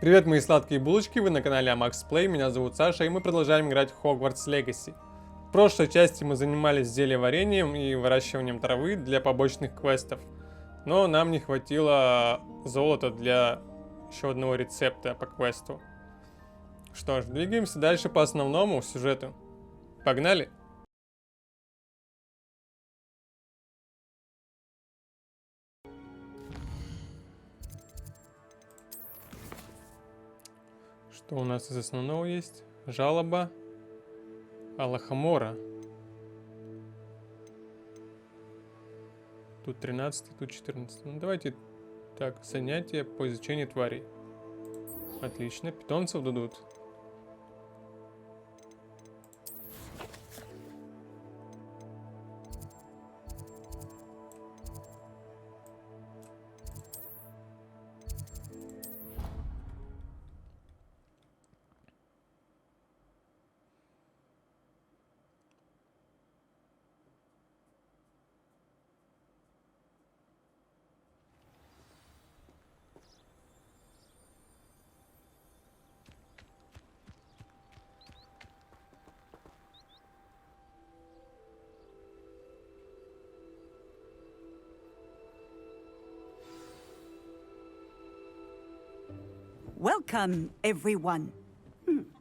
Привет, мои сладкие булочки, вы на канале Amax Play, меня зовут Саша, и мы продолжаем играть в Hogwarts Legacy. В прошлой части мы занимались зельеварением и выращиванием травы для побочных квестов, но нам не хватило золота для еще одного рецепта по квесту. Что ж, двигаемся дальше по основному сюжету. Погнали! Что у нас из основного есть? Жалоба Алахамора. Тут 13, тут 14. Ну давайте так, занятия по изучению тварей. Отлично, питомцев дадут. Welcome, everyone.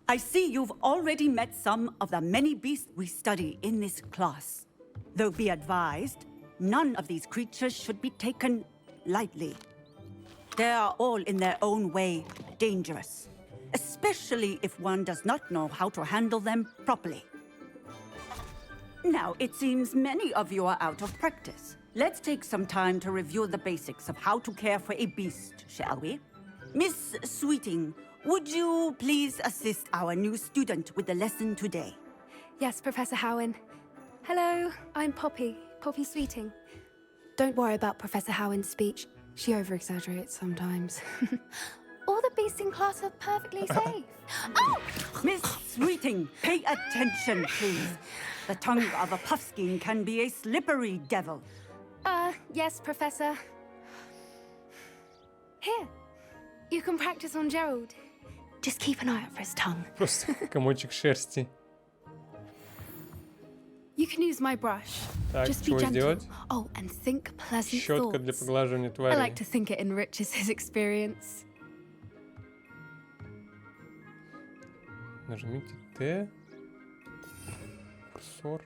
I see you've already met some of the many beasts we study in this class. Though be advised, none of these creatures should be taken lightly. They are all in their own way dangerous, especially if one does not know how to handle them properly. Now, it seems many of you are out of practice. Let's take some time to review the basics of how to care for a beast, shall we? Miss Sweeting, would you please assist our new student with the lesson today? Yes, Professor Howen. Hello, I'm Poppy Sweeting. Don't worry about Professor Howen's speech. She over-exaggerates sometimes. All the beasts in class are perfectly safe. Oh! Miss Sweeting, pay attention, please. The tongue of a puffskein can be a slippery devil. Yes, Professor. Here. You can practice on Gerald. Just keep an eye out for his tongue. Просто комочек шерсти. You can use my brush. Так, Just be чего gentle. сделать? Oh, and think pleasant Щетка для thoughts. поглаживания I тварей. like to think it enriches his experience. Нажмите Т. Курсор.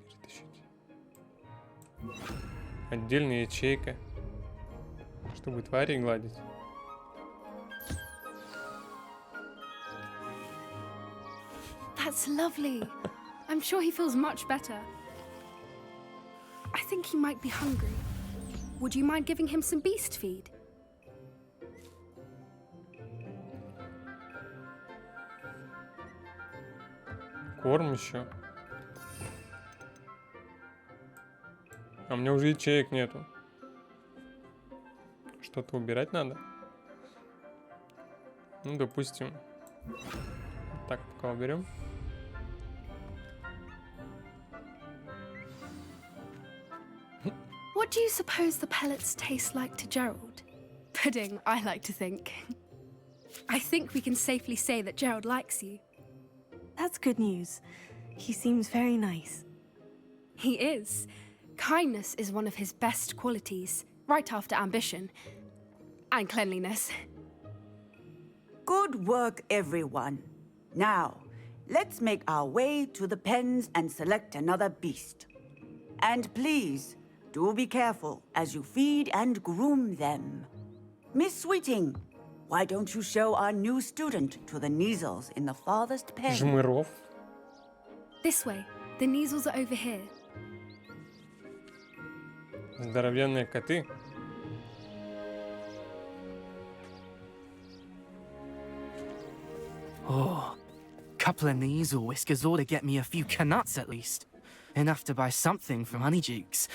Перетащить. Отдельная ячейка. Чтобы твари гладить. That's lovely. I'm sure he feels much better. I think he might be hungry. Would you mind giving him some beast feed? Корм еще. А у меня уже ячеек нету. Что-то убирать надо. Ну, допустим. Так, пока уберем. What do you suppose the pellets taste like to Gerald? Pudding, I like to think. I think we can safely say that Gerald likes you. That's good news. He seems very nice. He is. Kindness is one of his best qualities, right after ambition. And cleanliness. Good work, everyone. Now, let's make our way to the pens and select another beast. And please, do be careful as you feed and groom them. Miss Sweeting, why don't you show our new student to the Neasels in the farthest pen? Жмыров. This way. The Neasels are over here. Здоровенные коты. Oh, couple of knees or whiskers ought to get me a few canuts at least. Enough to buy something from Honeydukes.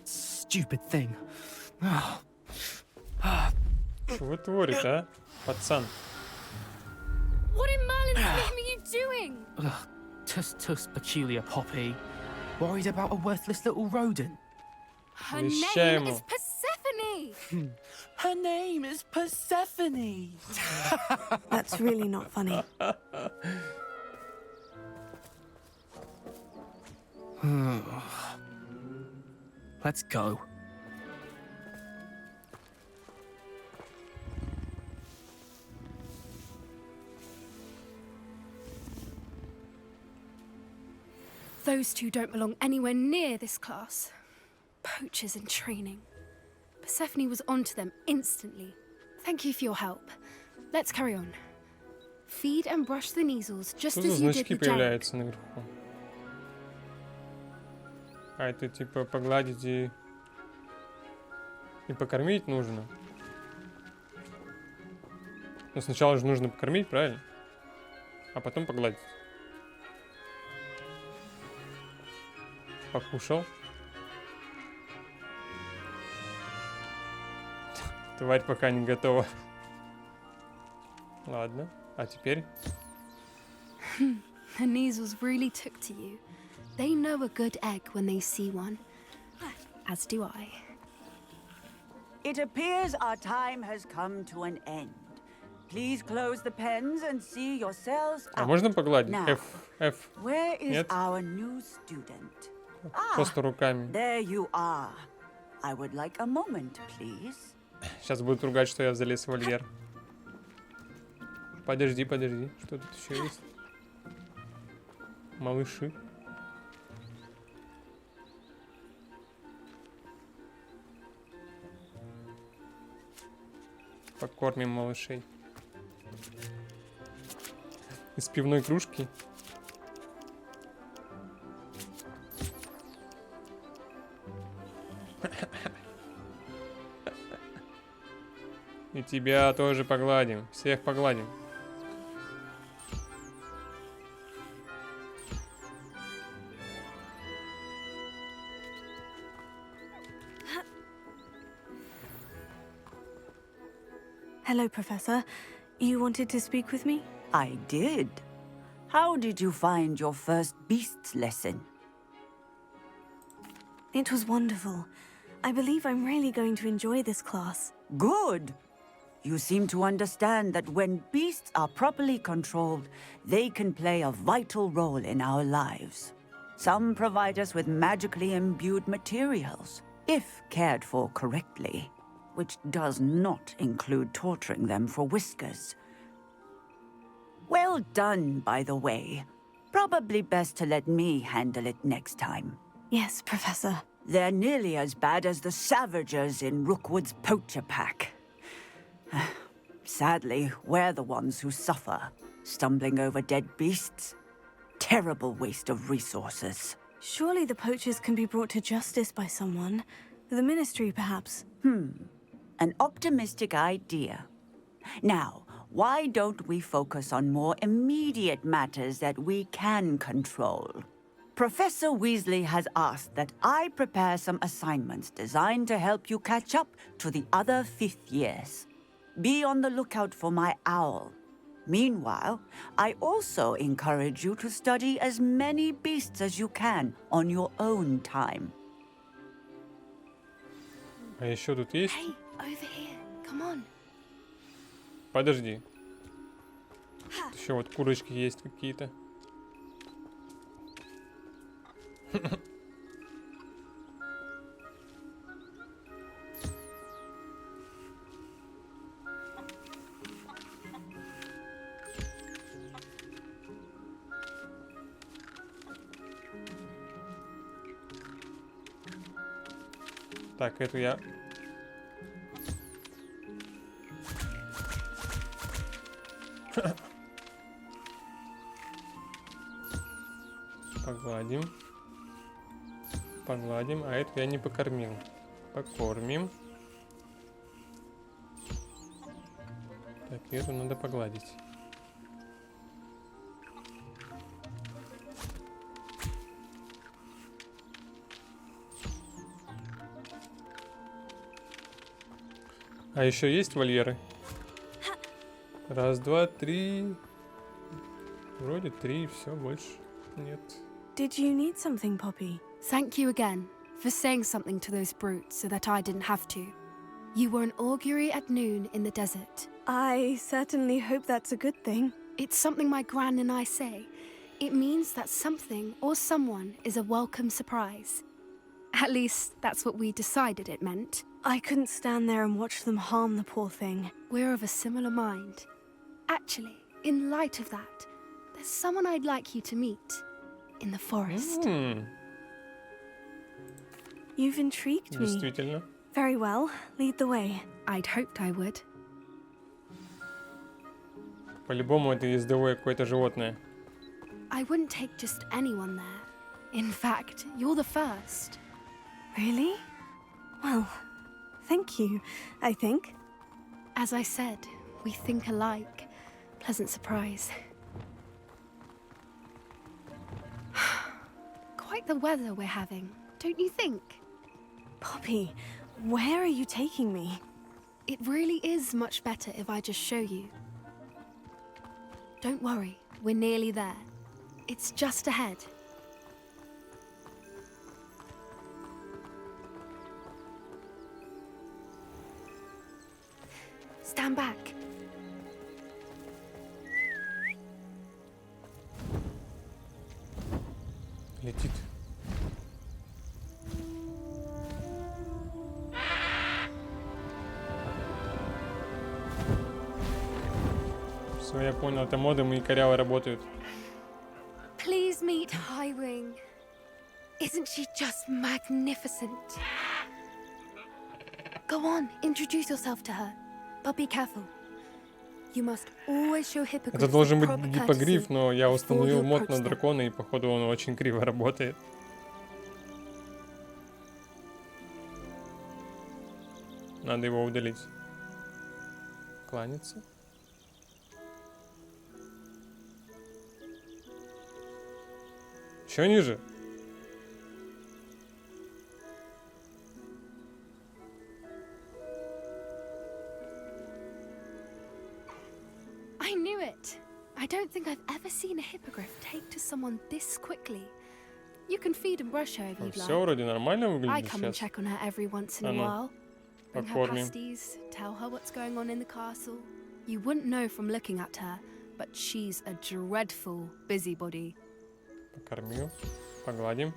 Stupid thing. Что вы творите, а, пацан? What in Merlin's name are you doing? Tus peculiar, Poppy. Worried about a worthless little rodent? Her Обещаю name ему. is Persephone! Her name is Persephone. That's really not funny. Let's go. Those two don't belong anywhere near this class. Poachers in training. Persephone was onto them instantly. Thank you for your help. Let's carry on. Feed and brush the measles just Что за as you did значки with Jarek. появляются наверху? А это типа погладить и покормить нужно. Но сначала же нужно покормить, правильно? А потом погладить. Покушал. Тварь пока не готова. Ладно, а теперь? The measles really took to you. They know a good egg when they see one. As do I. It appears our time has come to an end. Please close the pens and see yourselves А out. можно погладить? Now, F. where is Нет? our new student? Просто руками. There you are. I would like a moment, please. Сейчас будут ругать, что я залез в вольер. Подожди. Что тут еще есть? Малыши. Покормим малышей. Из пивной кружки. И тебя тоже погладим. Всех погладим. Hello, Professor. You wanted to speak with me? I did. How did you find your first beasts lesson? It was wonderful. I believe I'm really going to enjoy this class. Good. You seem to understand that when beasts are properly controlled, they can play a vital role in our lives. Some provide us with magically imbued materials, if cared for correctly, which does not include torturing them for whiskers. Well done, by the way. Probably best to let me handle it next time. Yes, Professor. They're nearly as bad as the Savagers in Rookwood's poacher pack. Sadly, we're the ones who suffer, stumbling over dead beasts. Terrible waste of resources. Surely the poachers can be brought to justice by someone. The Ministry, perhaps. An optimistic idea. Now, why don't we focus on more immediate matters that we can control? Professor Weasley has asked that I prepare some assignments designed to help you catch up to the other fifth years. Be on the lookout for my owl. Meanwhile, I also encourage you to study as many beasts as you can on your own time. А еще тут есть? Hey, over here. Come on. Подожди. Тут еще вот курочки есть какие-то. Так, эту я... Погладим. Погладим, а эту я не покормил. Покормим. Так, эту надо погладить. А еще есть вольеры? Раз, два, три. Вроде три, все, больше нет. Did you need something, Poppy? Thank you again for saying something to those brutes so that I didn't have to. You were an augury at noon in the desert. I certainly hope that's a good thing. It's something my gran and I say. It means that something or someone is a welcome surprise. At least, that's what we decided it meant. I couldn't stand there and watch them harm the poor thing. We're of a similar mind. Actually, in light of that, there's someone I'd like you to meet. In the forest. You've intrigued me. Действительно. Very well. Lead the way. I'd hoped I would. По-любому это ездовое какое-то животное. I wouldn't take just anyone there. In fact, you're the first. Really? Well, thank you, I think. As I said, we think alike. Pleasant surprise. Quite the weather we're having, don't you think? Poppy, where are you taking me? It really is much better if I just show you. Don't worry, we're nearly there. It's just ahead. Stand back. Летит. Все, я понял, это модемы и коряво работают. Please meet Highwing. Isn't she just magnificent? Go on, introduce yourself to her. But be careful. You must always show hippogriffs Это должен the быть proper гиппогриф, courtesy но я before установил you мод approach на them. дракона, и походу он очень криво работает. Надо его удалить. Кланяться. Еще ниже. I knew it. I don't think I've ever seen a hippogriff take to someone this quickly. You can feed and brush her if you'd Все like. вроде нормально I выглядит come and сейчас. check on her every once in a I know. while. Bring her Покормим. pasties, tell her what's going on in the castle. You wouldn't know from looking at her, but she's a dreadful busybody. Покормил. Погладим.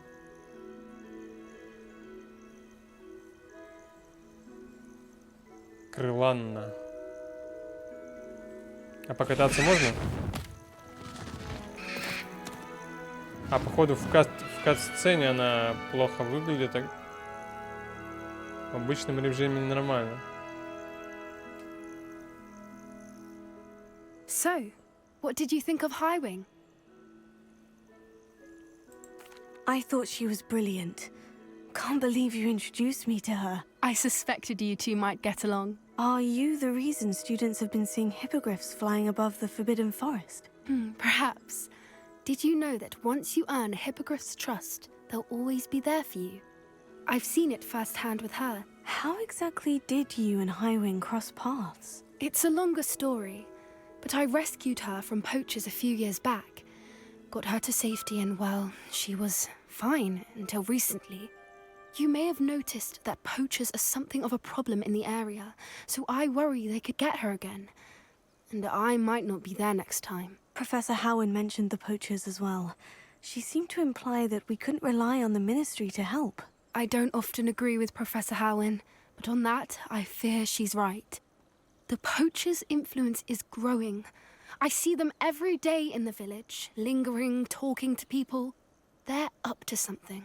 Крыланна. А покататься можно? А походу в кат-сцене она плохо выглядит. А в обычном режиме нормально. So, what did you think of Highwing? I thought she was brilliant. Can't believe you introduced me to her. I suspected you two might get along. Are you the reason students have been seeing hippogriffs flying above the Forbidden Forest? Perhaps. Did you know that once you earn a hippogriff's trust, they'll always be there for you? I've seen it firsthand with her. How exactly did you and Highwing cross paths? It's a longer story, but I rescued her from poachers a few years back. Got her to safety and, well, she was fine until recently. You may have noticed that poachers are something of a problem in the area, so I worry they could get her again. And I might not be there next time. Professor Howin mentioned the poachers as well. She seemed to imply that we couldn't rely on the ministry to help. I don't often agree with Professor Howin, but on that, I fear she's right. The poachers' influence is growing. I see them every day in the village, lingering, talking to people. They're up to something.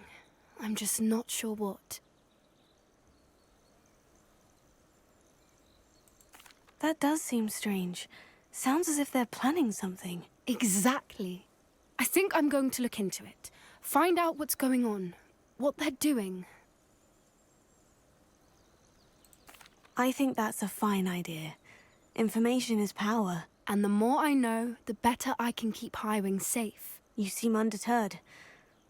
I'm just not sure what. That does seem strange. Sounds as if they're planning something. Exactly. I think I'm going to look into it. Find out what's going on, what they're doing. I think that's a fine idea. Information is power. And the more I know, the better I can keep Highwing safe. You seem undeterred.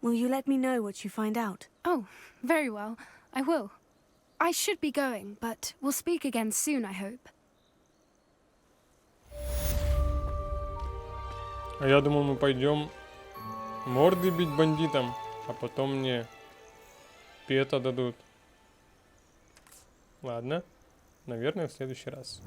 Will you let me know what you find out? Oh, very well. I will. I should be going, but we'll speak again soon, I hope. А я думал, мы пойдем морды бить бандитам, а потом мне пета дадут. Ладно, наверное, в следующий раз.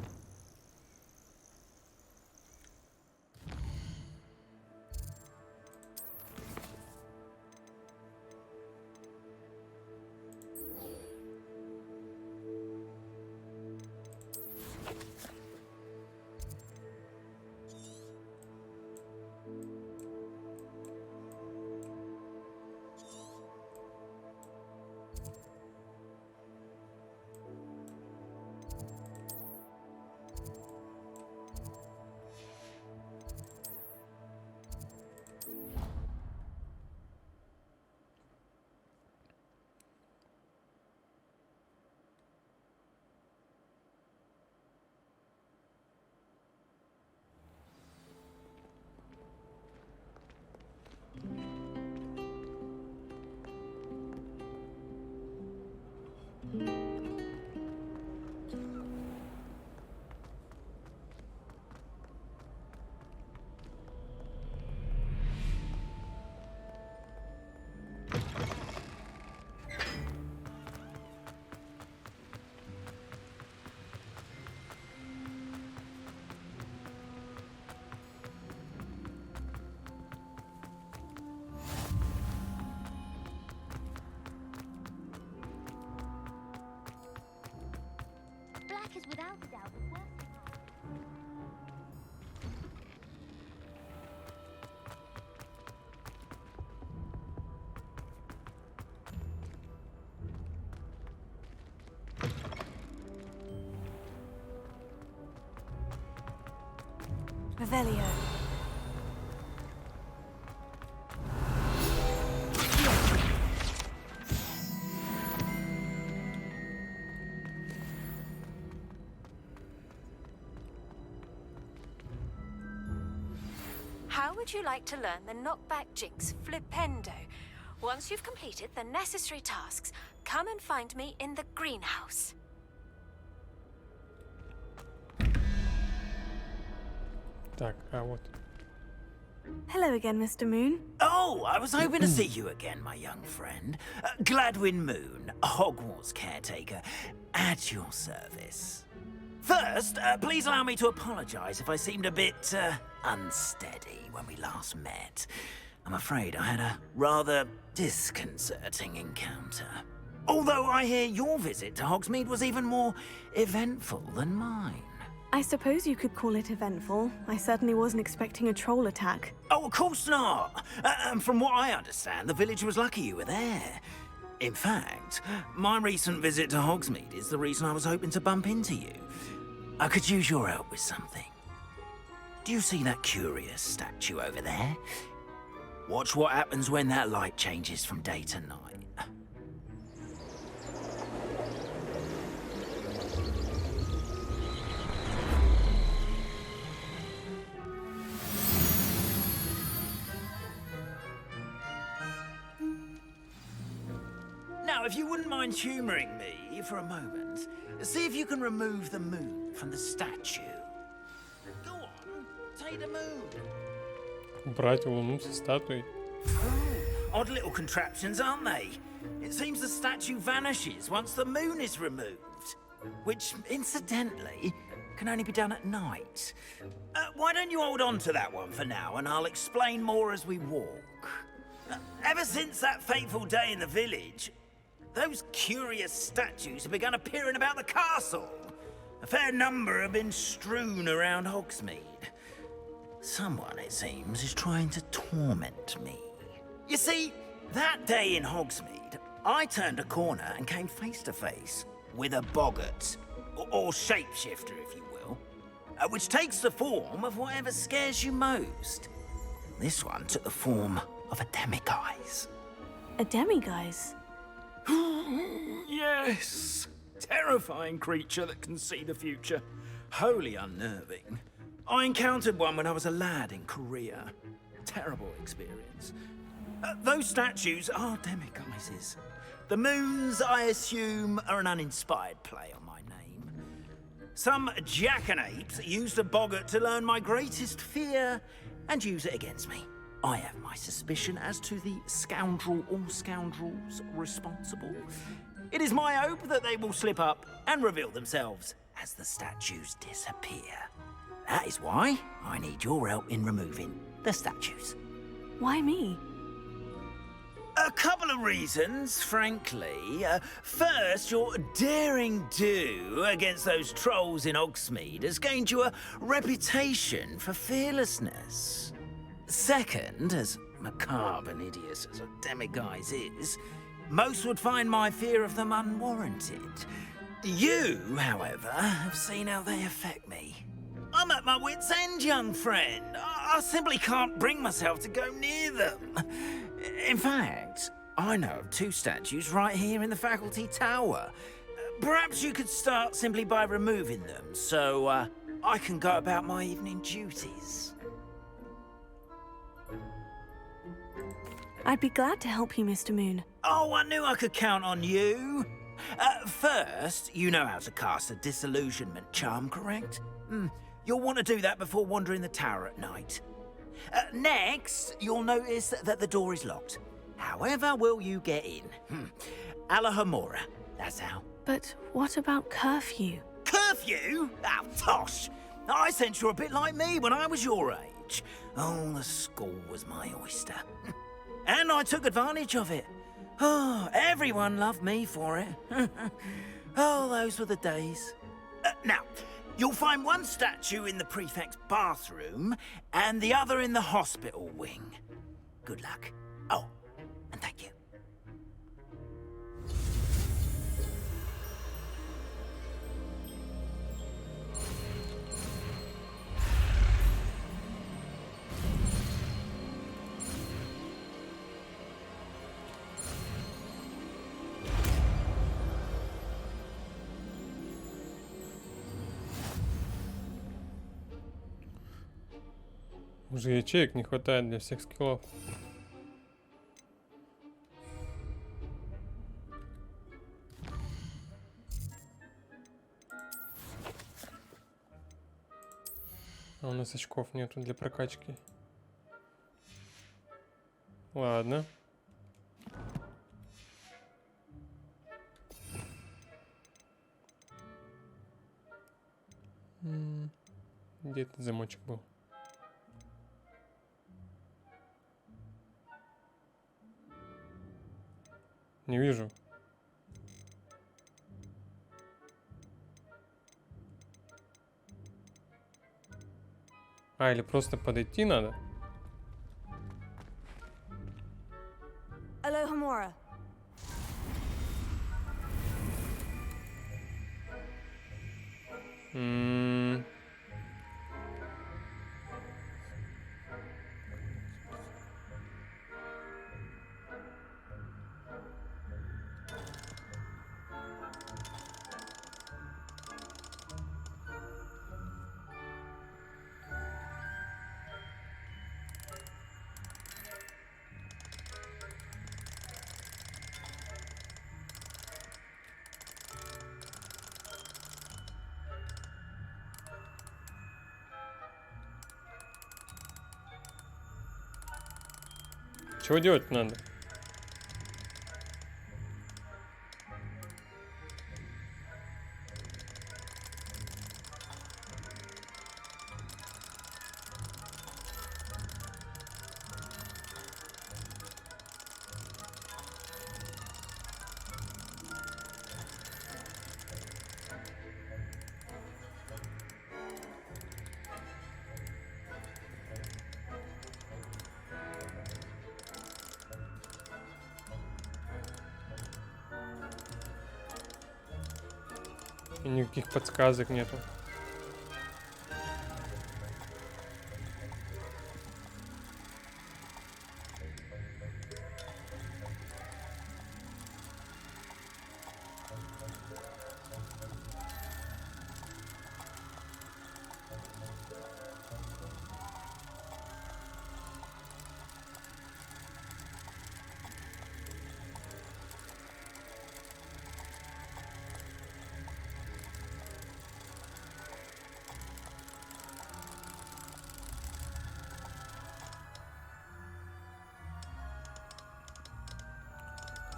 Black is without a doubt the worst. Revelio. How would you like to learn the knockback jinx flipendo? Once you've completed the necessary tasks, come and find me in the greenhouse. Так, а вот. Hello again, Mr. Moon. Oh, I was hoping to see you again, my young friend. Gladwin Moon, Hogwarts caretaker, at your service. First, please allow me to apologize if I seemed a bit unsteady when we last met. I'm afraid I had a rather disconcerting encounter. Although I hear your visit to Hogsmeade was even more eventful than mine. I suppose you could call it eventful. I certainly wasn't expecting a troll attack. Oh, of course not. And from what I understand, the village was lucky you were there. In fact, my recent visit to Hogsmeade is the reason I was hoping to bump into you. I could use your help with something. Do you see that curious statue over there? Watch what happens when that light changes from day to night. Now, if you wouldn't mind humouring me for a moment, see if you can remove the moon from the statue. Go on, take the moon. Убрать луну со статуей. Odd little contraptions, aren't they? It seems the statue vanishes once the moon is removed. Which, incidentally, can only be done at night. Why don't you hold on to that one for now, and I'll explain more as we walk. Ever since that fateful day in the village, those curious statues have begun appearing about the castle. A fair number have been strewn around Hogsmeade. Someone, it seems, is trying to torment me. You see, that day in Hogsmeade, I turned a corner and came face to face with a boggart, or shapeshifter, if you will, which takes the form of whatever scares you most. This one took the form of a demiguise. A demiguise? Yes! Terrifying creature that can see the future. Wholly unnerving. I encountered one when I was a lad in Korea. Terrible experience. Those statues are demiguises. The moons, I assume, are an uninspired play on my name. Some jackanapes used a boggart to learn my greatest fear and use it against me. I have my suspicion as to the scoundrel or scoundrels responsible. It is my hope that they will slip up and reveal themselves as the statues disappear. That is why I need your help in removing the statues. Why me? A couple of reasons, frankly. First, your daring do against those trolls in Hogsmeade has gained you a reputation for fearlessness. Second, as macabre and hideous as a demiguise is, most would find my fear of them unwarranted. You, however, have seen how they affect me. I'm at my wit's end, young friend. I simply can't bring myself to go near them. In fact, I know of 2 statues right here in the faculty tower. Perhaps you could start simply by removing them, so I can go about my evening duties. I'd be glad to help you, Mr. Moon. Oh, I knew I could count on you. First, you know how to cast a disillusionment charm, correct? You'll want to do that before wandering the tower at night. Next, you'll notice that the door is locked. However will you get in? Alahomora, that's how. But what about curfew? Curfew? Oh, tosh! I sense you're a bit like me when I was your age. Oh, the school was my oyster. And I took advantage of it. Oh, everyone loved me for it. Oh, those were the days. Now, you'll find one statue in the prefect's bathroom and the other in the hospital wing. Good luck. Oh, and thank you. Уже ячеек не хватает для всех скиллов. А у нас очков нету для прокачки. Ладно. Где этот замочек был? Не вижу. А, или просто подойти надо? Alohomora. Чего делать надо? И никаких подсказок нету.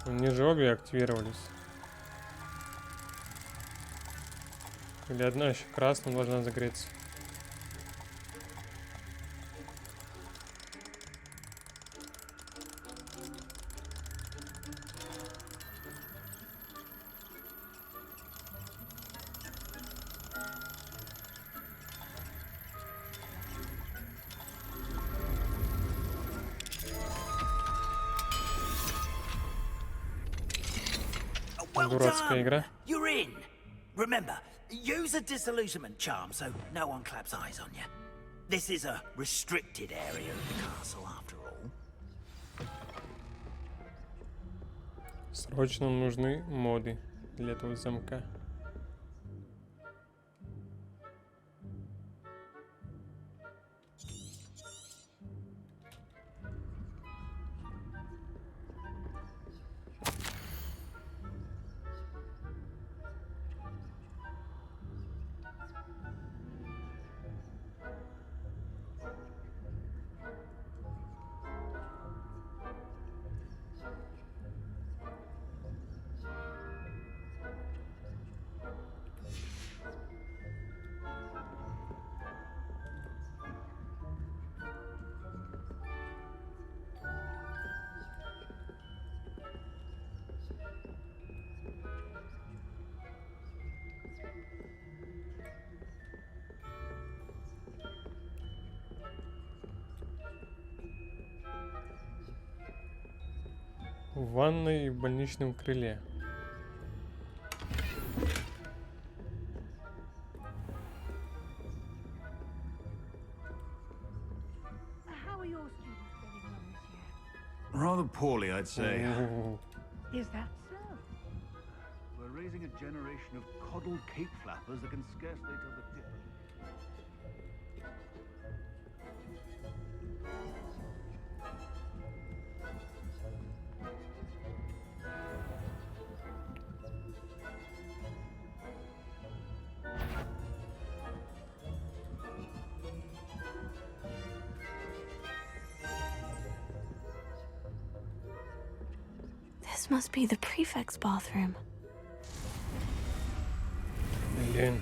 Они же обе активировались. Или одна еще красная должна загореться. Дурацкая игра. You're in. Remember, use a disillusionment charm so no one claps eyes on you. This is a restricted area of the castle, after all. Срочно нужны моды для этого замка. В ванной и в больничном крыле. How are your students getting on this year? Rather poorly, I'd say. Is that so? We're raising a generation of coddled cape flappers that can scarcely tell the difference. This must be the prefect's bathroom. Блин.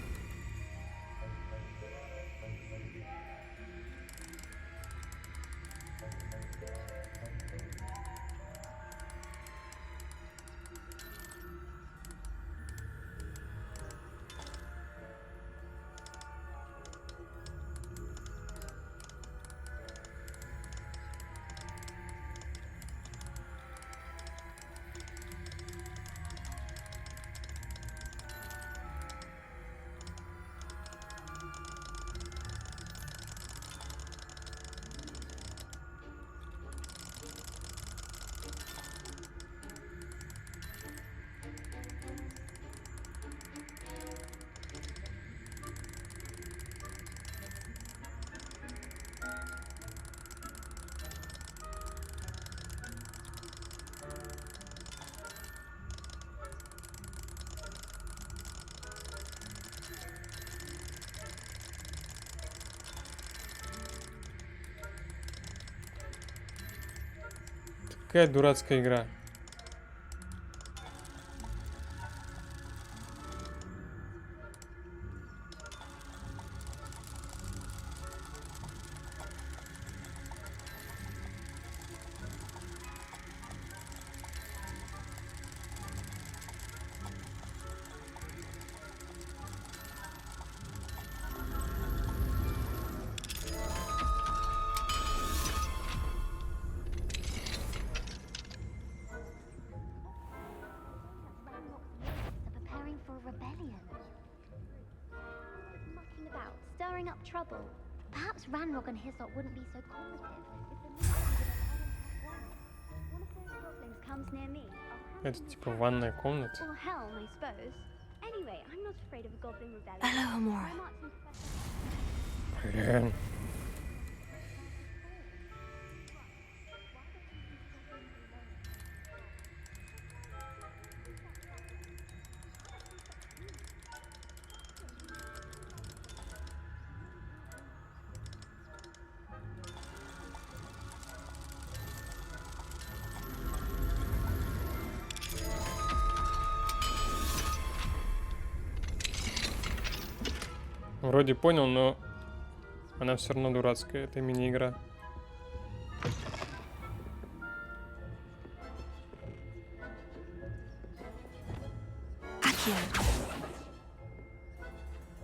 Какая дурацкая игра. Preparing for a rebellion. Mucking about, stirring up trouble. Perhaps Ranrock and Hislop wouldn't be so cooperative if the ministry would allow them to have one. One of those goblins comes near me. Это типа ванная комната. Or helm, I suppose. Anyway, I'm not afraid of a goblin rebellion. Hello, Amora. I'm Martin's professor. Блин. Вроде понял, но она все равно дурацкая, это мини-игра.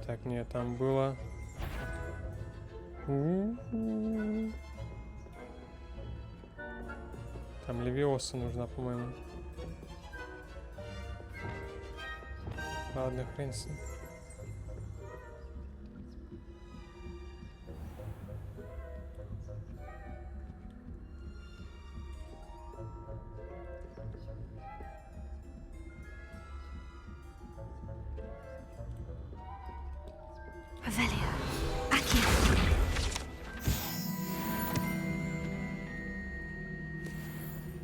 Так, нет, там было... Там левиоса нужна, по-моему. Ладно, хрен с ним.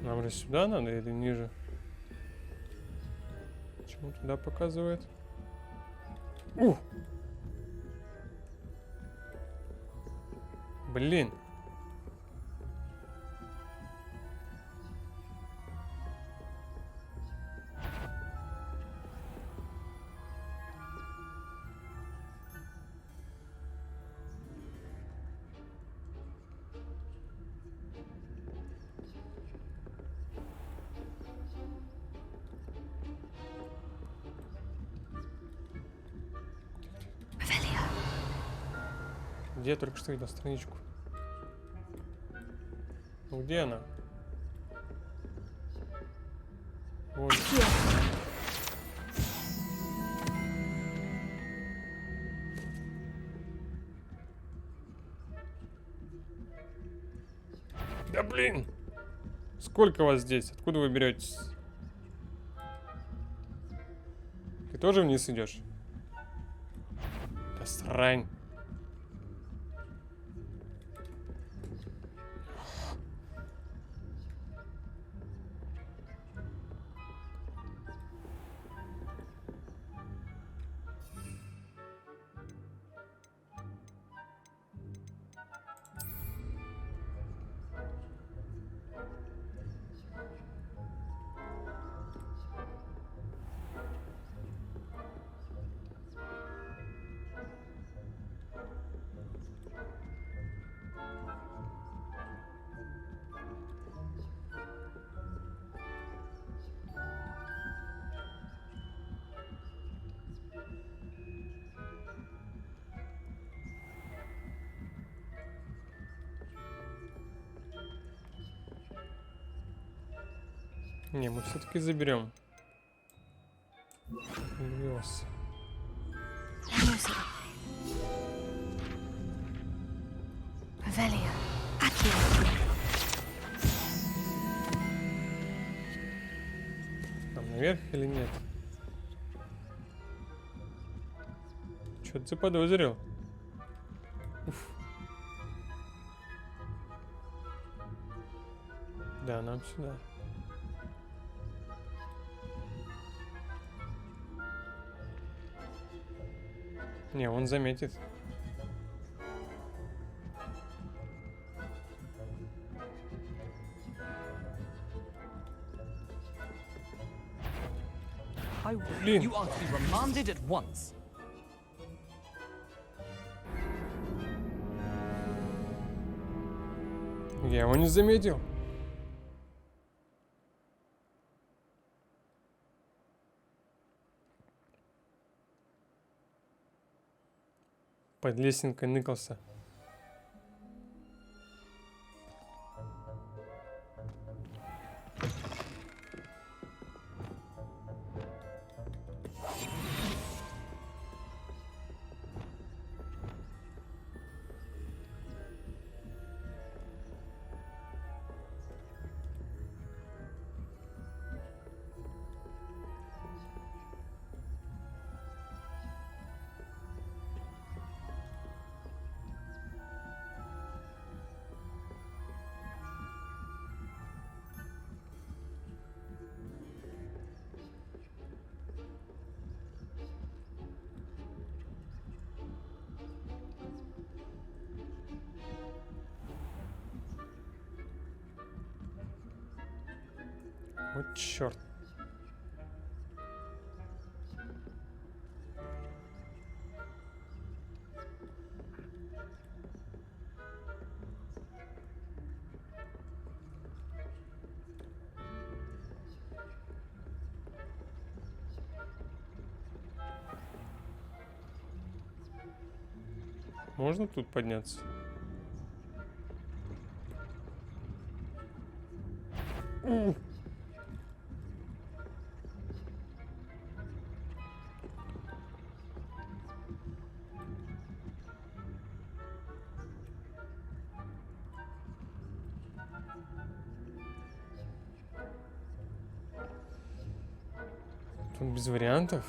Нам же сюда надо или ниже? Почему туда показывает? Блин. Где я только что видел страничку? Ну, где она? Вот. Да блин! Сколько вас здесь? Откуда вы беретесь? Ты тоже вниз идешь? Да срань. Не, мы все-таки заберем. Левиоса. Там наверх или нет? Что-то заподозрил. Уф. Да, нам сюда. Не, он заметит. Блин. Я его не заметил. Под лесенкой ныкался. Вот черт. Можно тут подняться? Тут без вариантов.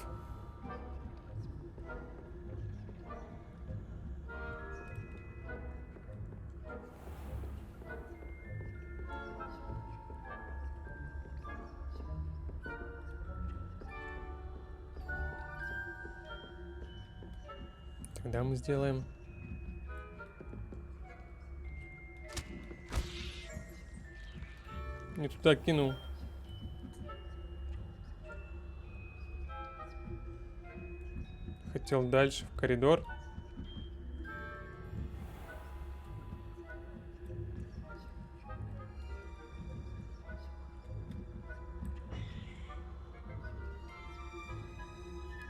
Тогда мы сделаем. Не туда кинул. Хотел дальше в коридор.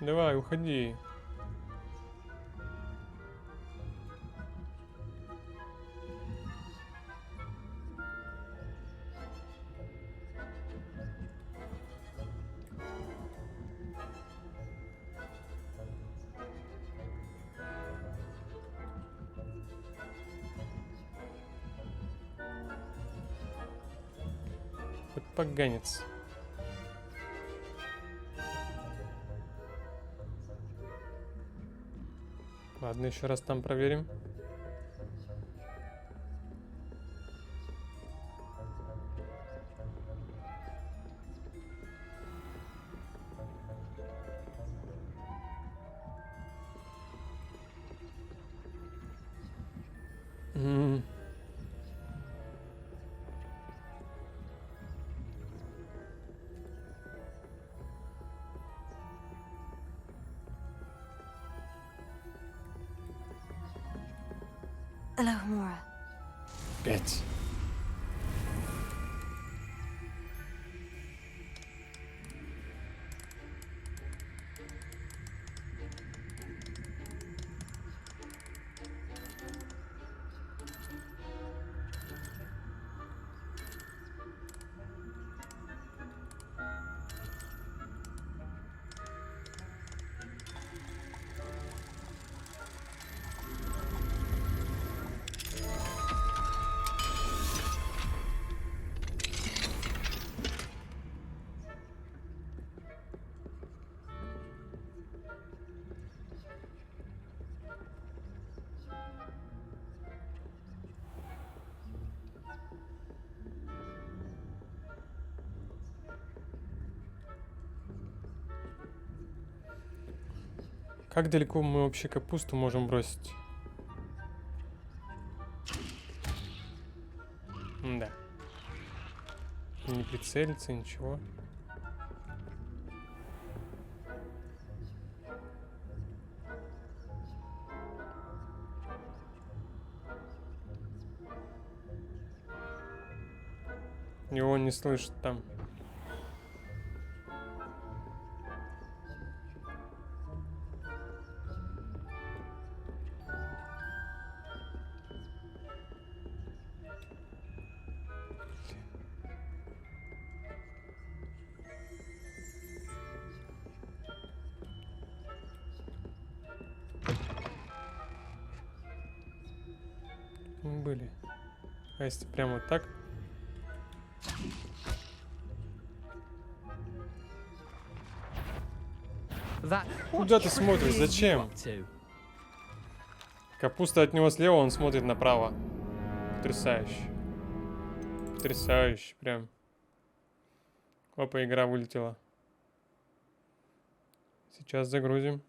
Давай, уходи. Вот поганец. Ладно, еще раз там проверим. Alohomora. 5. Как далеко мы вообще капусту можем бросить? Да. Не прицелиться, ничего. Его не слышит там. Мы были. А если прямо вот так? Куда ты смотришь? Зачем? Капуста от него слева, он смотрит направо. Потрясающе. Потрясающе, прям. Опа, игра вылетела. Сейчас загрузим.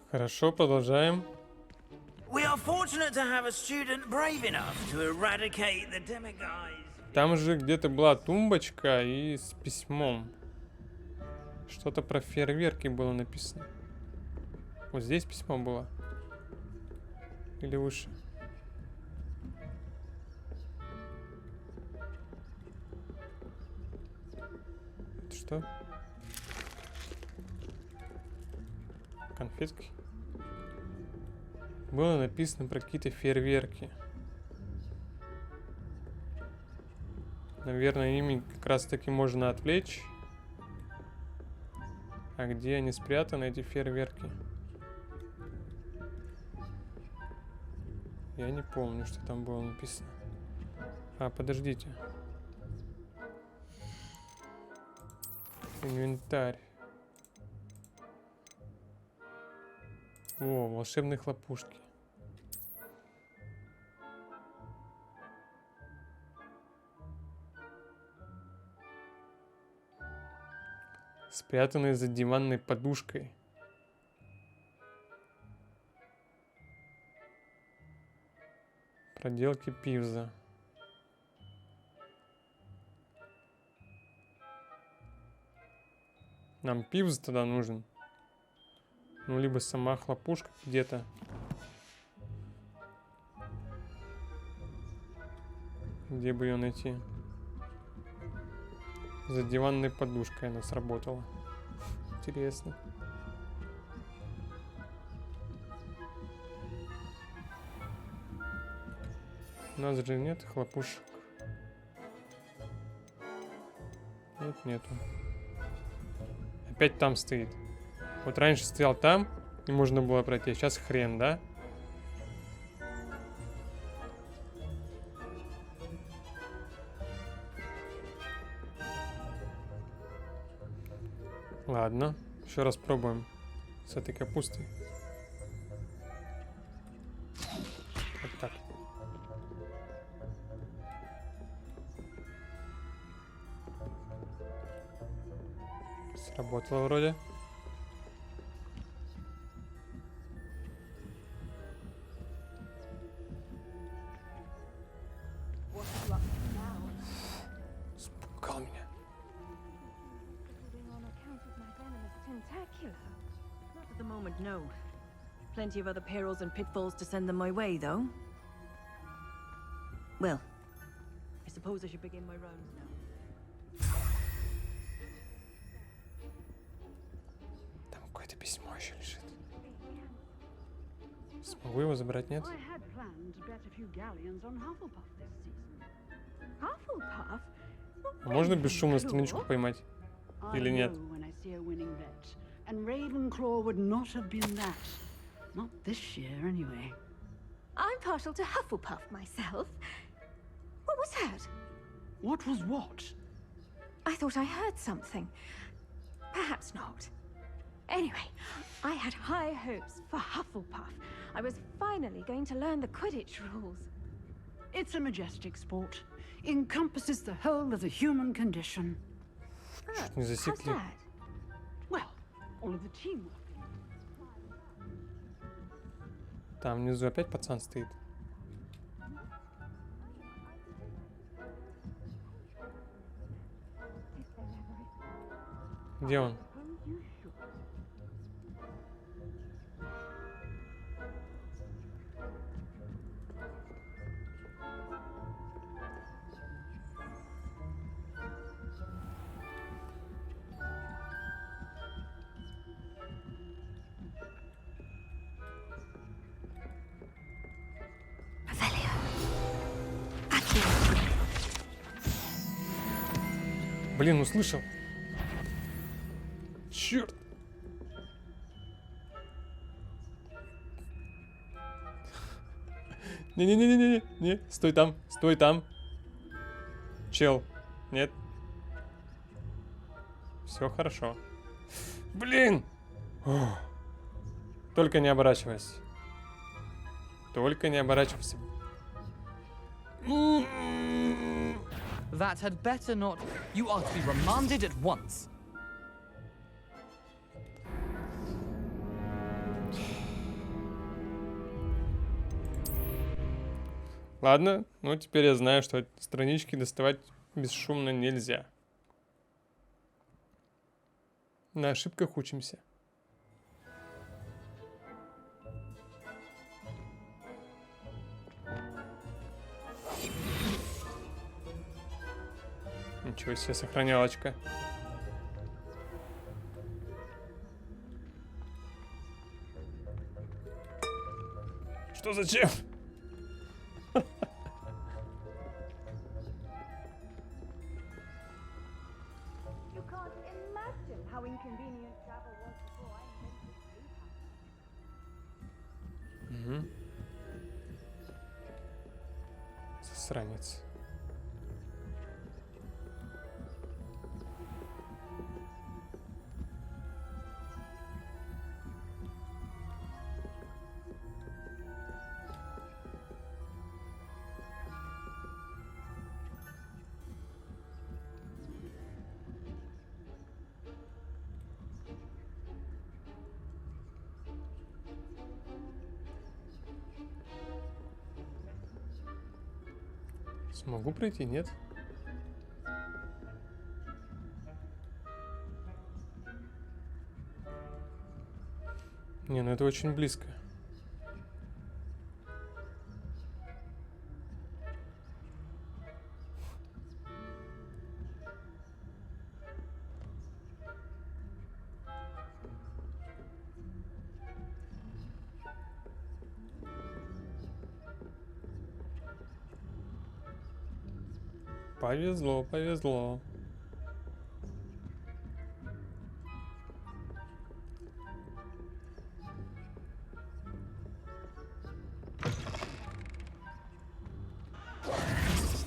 Хорошо, продолжаем. We are fortunate to have a student brave enough to eradicate the demiguise. Там же где-то была тумбочка и с письмом. Что-то про фейерверки было написано. Вот здесь письмо было. Или выше? Это что? Конфетки? Было написано про какие-то фейерверки. Наверное, ими как раз таки можно отвлечь. А где они спрятаны, эти фейерверки? Я не помню, что там было написано. А, подождите. Инвентарь. О, волшебные хлопушки. Спрятанные за диванной подушкой. Проделки Пивза. Нам Пивз тогда нужен. Ну, либо сама хлопушка где-то. Где бы ее найти? За диванной подушкой она сработала. Интересно. У нас же нет хлопушек. Нет, нету. Опять там стоит. Вот раньше стоял там, и можно было пройти. Сейчас хрен, да? Ладно, еще раз пробуем с этой капустой. Вот так. Сработало вроде. Спугал меня. Not at the moment, no. Plenty of other perils and pitfalls to send them my way, though. Well, I suppose I should begin my rounds now. Там какое-то письмо еще лежит. Смогу его забрать, нет? I had planned to bet a few galleons on Hufflepuff this season. Hufflepuff? А можно бесшумно страничку поймать? Или нет? When I see a winning bet. And Ravenclaw would not have been that. Not this year, anyway. I'm partial to Hufflepuff myself. What was that? What was what? I thought I heard something. Perhaps not. Anyway, I had high hopes for Hufflepuff. I was finally going to learn the Quidditch rules. It's a majestic sport. Encompasses the whole of the human condition. Чуть не How's засекли. that? Well, all of the teamwork. Там внизу опять пацан стоит. Где он? Блин, услышал. Черт. Не-не-не-не-не. Стой там. Стой там. Чел. Нет. Все хорошо. Блин. Ох. Только не оборачивайся. Только не оборачивайся. That had better not. You are to be remanded at once. Ладно, ну теперь я знаю, что странички доставать бесшумно нельзя. На ошибках учимся. Ничего себе, сохранялочка. Что зачем? Угу. Засранец. Смогу пройти, нет? Не, ну это очень близко. Повезло, повезло.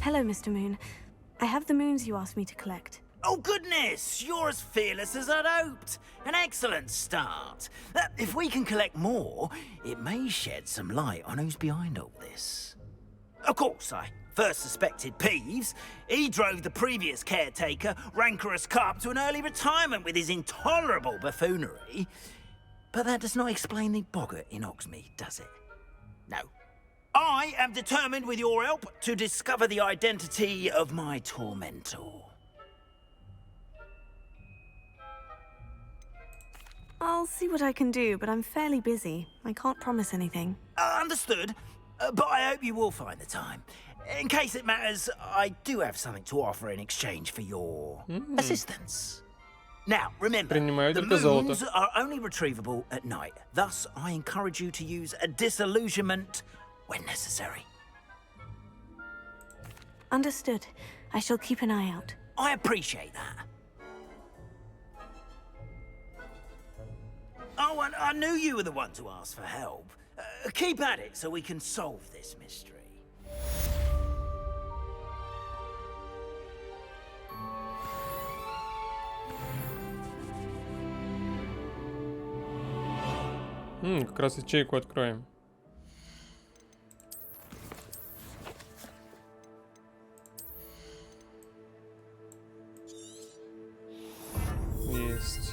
Hello, Mr. Moon. I have the moons you asked me to collect. Oh, goodness! You're as fearless as I'd hoped. An excellent start. If we can collect more, it may shed some light on who's behind all this. Of course, I first suspected Peeves. He drove the previous caretaker, rancorous carp, to an early retirement with his intolerable buffoonery. But that does not explain the boggart in Hogsmeade, does it? No. I am determined, with your help, to discover the identity of my tormentor. I'll see what I can do, but I'm fairly busy. I can't promise anything. Understood. But I hope you will find the time. In case it matters, I do have something to offer in exchange for your assistance. Now, remember, the moons are only retrievable at night. Thus, I encourage you to use a disillusionment when necessary. Understood. I shall keep an eye out. I appreciate that. Oh, and I knew you were the one to ask for help. Keep at it so we can solve this mystery. Как раз ячейку откроем. Есть.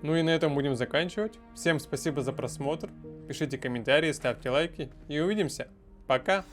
Ну и на этом будем заканчивать. Всем спасибо за просмотр. Пишите комментарии, ставьте лайки и увидимся. Пока!